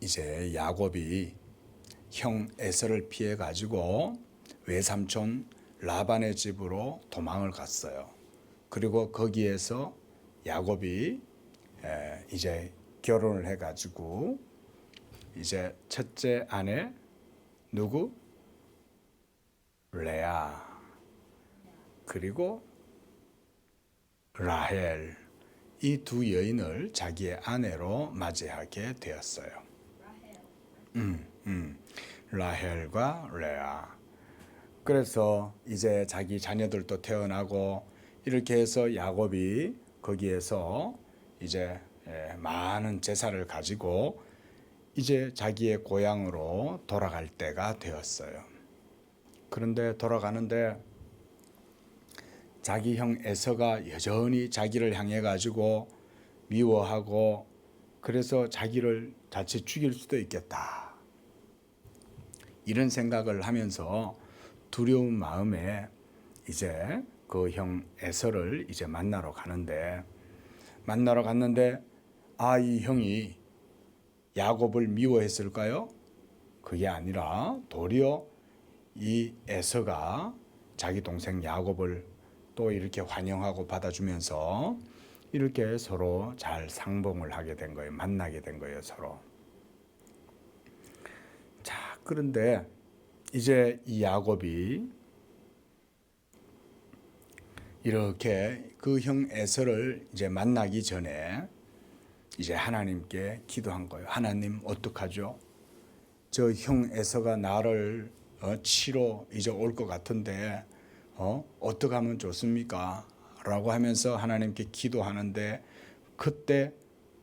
이제 야곱이 형 에서를 피해 가지고 외삼촌 라반의 집으로 도망을 갔어요. 그리고 거기에서 야곱이 이제 결혼을 해 가지고 이제 첫째 아내 누구? 레아, 그리고 라헬, 이 두 여인을 자기의 아내로 맞이하게 되었어요. 라헬과 레아. 그래서 이제 자기 자녀들도 태어나고 이렇게 해서 야곱이 거기에서 이제 많은 재산을 가지고 이제 자기의 고향으로 돌아갈 때가 되었어요. 그런데 돌아가는데 자기 형 에서가 여전히 자기를 향해 가지고 미워하고 그래서 자기를 자칫 죽일 수도 있겠다. 이런 생각을 하면서 두려운 마음에 이제 그 형 에서를 이제 만나러 갔는데 이 형이 야곱을 미워했을까요? 그게 아니라 도리어 이 에서가 자기 동생 야곱을 또 이렇게 환영하고 받아주면서 이렇게 서로 잘 상봉을 하게 된 거예요. 만나게 된 거예요, 서로. 자, 그런데 이제 이 야곱이 이렇게 그 형 에서를 이제 만나기 전에 이제 하나님께 기도한 거예요. 하나님, 어떡하죠? 저 형 에서가 나를 치러 이제 올 것 같은데 어떻게 하면 좋습니까? 라고 하면서 하나님께 기도하는데 그때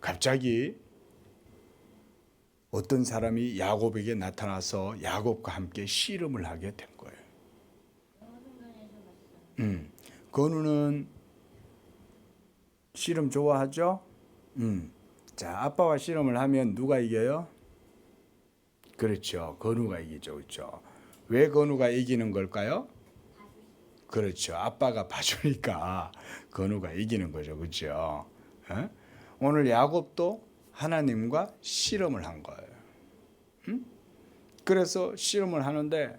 갑자기 어떤 사람이 야곱에게 나타나서 야곱과 함께 씨름을 하게 된 거예요. 건우는 씨름 좋아하죠? 자, 아빠와 씨름을 하면 누가 이겨요? 그렇죠. 건우가 이기죠. 그렇죠. 왜 건우가 이기는 걸까요? 그렇죠. 아빠가 봐주니까 건우가 이기는 거죠. 그렇죠. 오늘 야곱도 하나님과 씨름을 한 거예요. 그래서 씨름을 하는데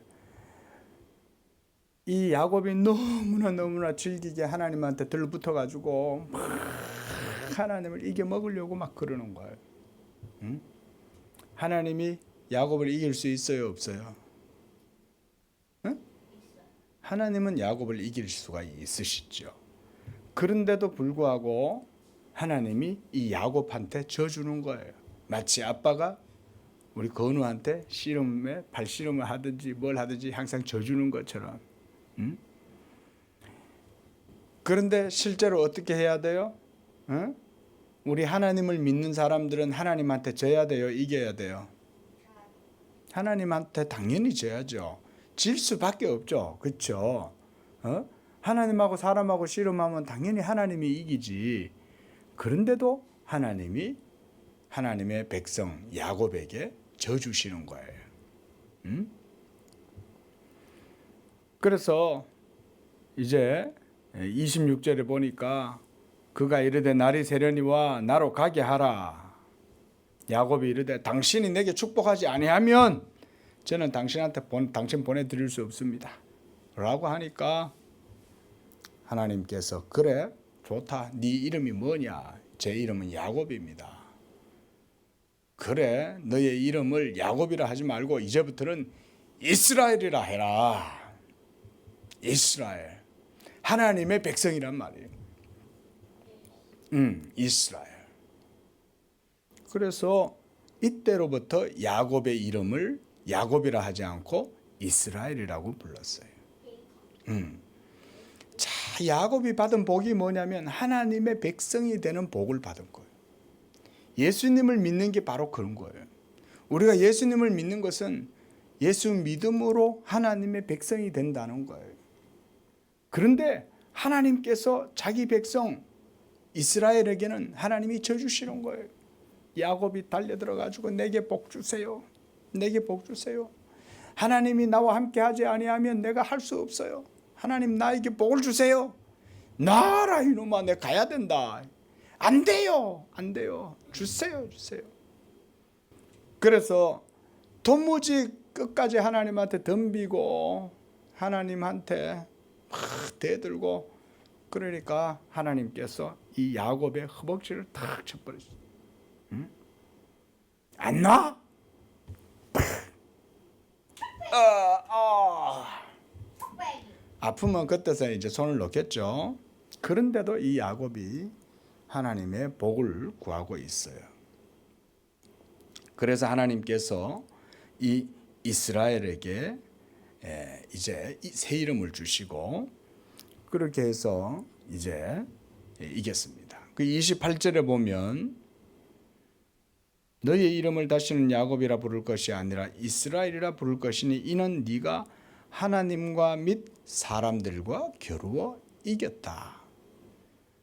이 야곱이 너무나 즐기게 하나님한테 들붙어 가지고 막 하나님을 이겨 먹으려고 막 그러는 거예요. 하나님이 야곱을 이길 수 있어요, 없어요? 하나님은 야곱을 이길 수가 있으시죠. 그런데도 불구하고 하나님이 이 야곱한테 져주는 거예요. 마치 아빠가 우리 건우한테 씨름에 발씨름을 하든지 뭘 하든지 항상 져주는 것처럼. 그런데 실제로 어떻게 해야 돼요? 우리 하나님을 믿는 사람들은 하나님한테 져야 돼요, 이겨야 돼요? 하나님한테 당연히 져야죠. 질 수밖에 없죠. 그렇죠? 하나님하고 사람하고 씨름하면 당연히 하나님이 이기지. 그런데도 하나님이 하나님의 백성 야곱에게 져주시는 거예요. 그래서 이제 26절에 보니까 그가 이르되 날이 세려니와 나로 가게 하라. 야곱이 이르되 당신이 내게 축복하지 아니하면 저는 당신한테 당신 보내드릴 수 없습니다. 라고 하니까 하나님께서 그래 좋다. 네 이름이 뭐냐? 제 이름은 야곱입니다. 그래 너의 이름을 야곱이라 하지 말고 이제부터는 이스라엘이라 해라. 이스라엘. 하나님의 백성이란 말이에요. 이스라엘. 그래서 이때로부터 야곱의 이름을 야곱이라 하지 않고 이스라엘이라고 불렀어요. 자, 야곱이 받은 복이 뭐냐면 하나님의 백성이 되는 복을 받은 거예요. 예수님을 믿는 게 바로 그런 거예요. 우리가 예수님을 믿는 것은 예수 믿음으로 하나님의 백성이 된다는 거예요. 그런데 하나님께서 자기 백성 이스라엘에게는 하나님이 져주시는 거예요. 야곱이 달려들어가지고 내게 복 주세요. 내게 복 주세요. 하나님이 나와 함께 하지 아니하면 내가 할 수 없어요. 하나님 나에게 복을 주세요. 나라 이놈아 내가 가야 된다. 안 돼요. 안 돼요. 주세요. 주세요. 그래서 도무지 끝까지 하나님한테 덤비고 하나님한테 막 대들고 그러니까 하나님께서 이 야곱의 허벅지를 탁 쳐버렸어요. 응? 안 나? 아프면 그때서 이제 손을 놓겠죠. 그런데도 이 야곱이 하나님의 복을 구하고 있어요. 그래서 하나님께서 이 이스라엘에게 이제 새 이름을 주시고 그렇게 해서 이제 이겼습니다. 그 28절에 보면 너의 이름을 다시는 야곱이라 부를 것이 아니라 이스라엘이라 부를 것이니 이는 네가 하나님과 및 사람들과 겨루어 이겼다.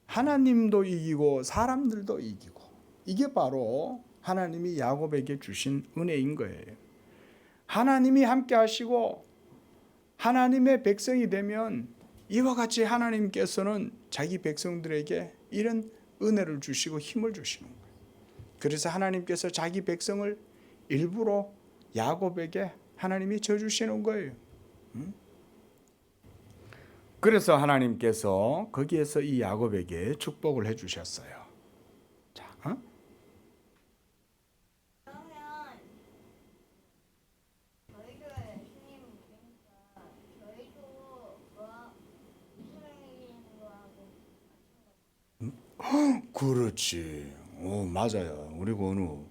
하나님도 이기고 사람들도 이기고 이게 바로 하나님이 야곱에게 주신 은혜인 거예요. 하나님이 함께 하시고 하나님의 백성이 되면 이와 같이 하나님께서는 자기 백성들에게 이런 은혜를 주시고 힘을 주시는 거예요. 그래서 하나님께서 자기 백성을 일부러 야곱에게 하나님이 져주시는 거예요. 그래서 하나님께서 거기에서 이 야곱에게 축복을 해주셨어요. 자, 그러면 저희도 예수님 믿으니까 저희도 이스라엘인 거하고 그렇지. 오, 맞아요. 우리 건우,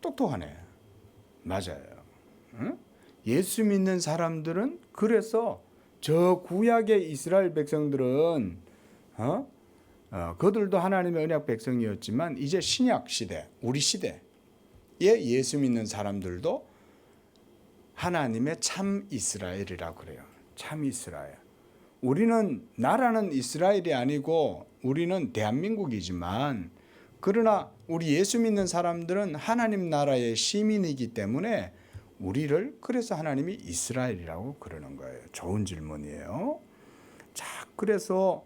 똑똑하네. 맞아요. 예수 믿는 사람들은 그래서 저 구약의 이스라엘 백성들은 그들도 하나님의 언약 백성이었지만 이제 신약 시대, 우리 시대에 예수 믿는 사람들도 하나님의 참 이스라엘이라고 그래요. 참 이스라엘. 우리는 나라는 이스라엘이 아니고 우리는 대한민국이지만 그러나 우리 예수 믿는 사람들은 하나님 나라의 시민이기 때문에 우리를 그래서 하나님이 이스라엘이라고 그러는 거예요. 좋은 질문이에요. 자, 그래서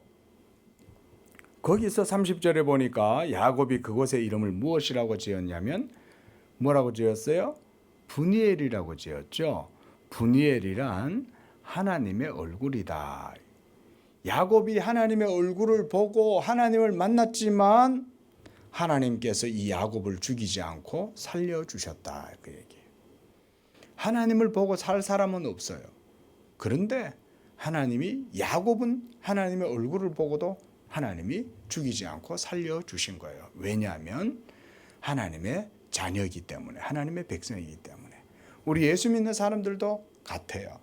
거기서 30절에 보니까 야곱이 그곳의 이름을 무엇이라고 지었냐면 뭐라고 지었어요? 분이엘이라고 지었죠. 분이엘이란 하나님의 얼굴이다. 야곱이 하나님의 얼굴을 보고 하나님을 만났지만 하나님께서 이 야곱을 죽이지 않고 살려주셨다. 그 얘기예요. 하나님을 보고 살 사람은 없어요. 그런데 하나님이 야곱은 하나님의 얼굴을 보고도 하나님이 죽이지 않고 살려주신 거예요. 왜냐하면 하나님의 자녀이기 때문에 하나님의 백성이기 때문에 우리 예수 믿는 사람들도 같아요.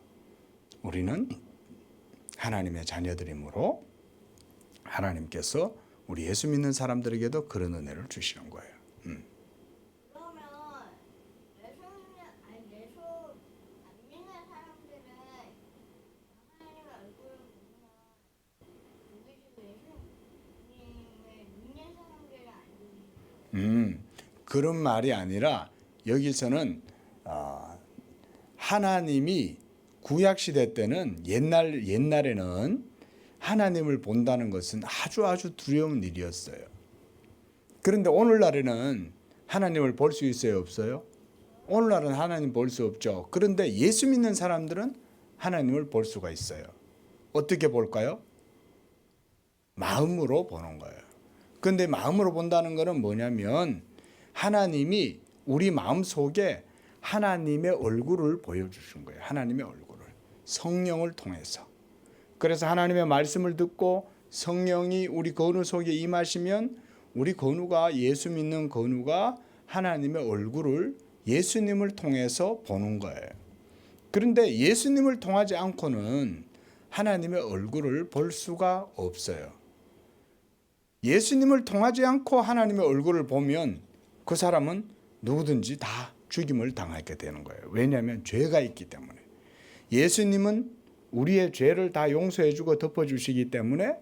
우리는 하나님의 자녀들이므로 하나님께서 우리 예수 믿는 사람들에게도 그런 은혜를 주시는 거예요. 그러면 예수 안 믿는 사람들은 하나님의 얼굴을 보면 누구시고 예수님을 믿는 사람들은 아니에요. 그런 말이 아니라 여기서는 하나님이 구약 시대 때는 옛날에는 하나님을 본다는 것은 아주 두려운 일이었어요. 그런데 오늘날에는 하나님을 볼 수 있어요, 없어요? 오늘날은 하나님 볼 수 없죠. 그런데 예수 믿는 사람들은 하나님을 볼 수가 있어요. 어떻게 볼까요? 마음으로 보는 거예요. 그런데 마음으로 본다는 것은 뭐냐면 하나님이 우리 마음 속에 하나님의 얼굴을 보여주신 거예요. 하나님의 얼굴을. 성령을 통해서. 그래서 하나님의 말씀을 듣고 성령이 우리 건우 속에 임하시면 우리 건우가 예수 믿는 건우가 하나님의 얼굴을 예수님을 통해서 보는 거예요. 그런데 예수님을 통하지 않고는 하나님의 얼굴을 볼 수가 없어요. 예수님을 통하지 않고 하나님의 얼굴을 보면 그 사람은 누구든지 다 죽임을 당하게 되는 거예요. 왜냐하면 죄가 있기 때문에. 예수님은 우리의 죄를 다 용서해주고 덮어주시기 때문에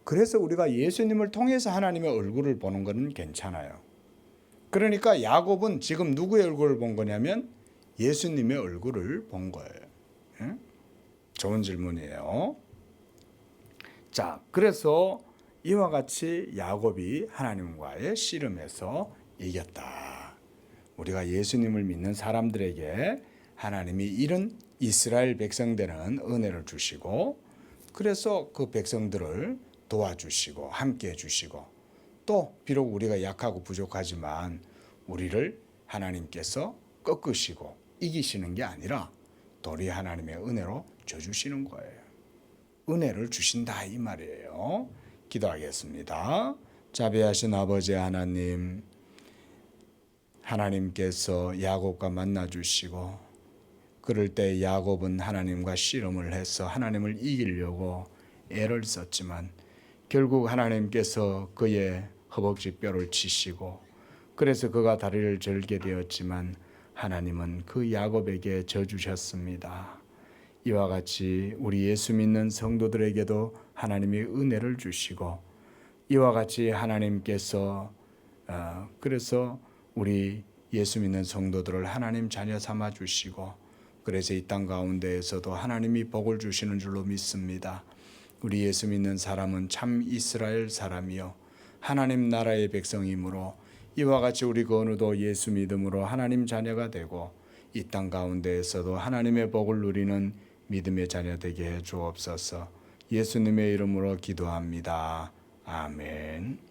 그래서 우리가 예수님을 통해서 하나님의 얼굴을 보는 것은 괜찮아요. 그러니까 야곱은 지금 누구의 얼굴을 본 거냐면 예수님의 얼굴을 본 거예요. 응? 좋은 질문이에요. 자, 그래서 이와 같이 야곱이 하나님과의 씨름에서 이겼다. 우리가 예수님을 믿는 사람들에게 하나님이 이런 이스라엘 백성되는 은혜를 주시고, 그래서 그 백성들을 도와주시고 함께 해주시고, 또 비록 우리가 약하고 부족하지만 우리를 하나님께서 꺾으시고 이기시는 게 아니라 도리 하나님의 은혜로 줘주시는 거예요. 은혜를 주신다 이 말이에요. 기도하겠습니다. 자비하신 아버지 하나님, 하나님께서 야곱과 만나주시고, 그럴 때 야곱은 하나님과 씨름을 해서 하나님을 이기려고 애를 썼지만 결국 하나님께서 그의 허벅지 뼈를 치시고, 그래서 그가 다리를 절게 되었지만 하나님은 그 야곱에게 져주셨습니다. 이와 같이 우리 예수 믿는 성도들에게도 하나님이 은혜를 주시고, 이와 같이 하나님께서 그래서 우리 예수 믿는 성도들을 하나님 자녀 삼아 주시고, 그래서 이 땅 가운데에서도 하나님이 복을 주시는 줄로 믿습니다. 우리 예수 믿는 사람은 참 이스라엘 사람이요 하나님 나라의 백성이므로, 이와 같이 우리 그 어느도 예수 믿음으로 하나님 자녀가 되고 이 땅 가운데에서도 하나님의 복을 누리는 믿음의 자녀 되게 해 주옵소서. 예수님의 이름으로 기도합니다. 아멘.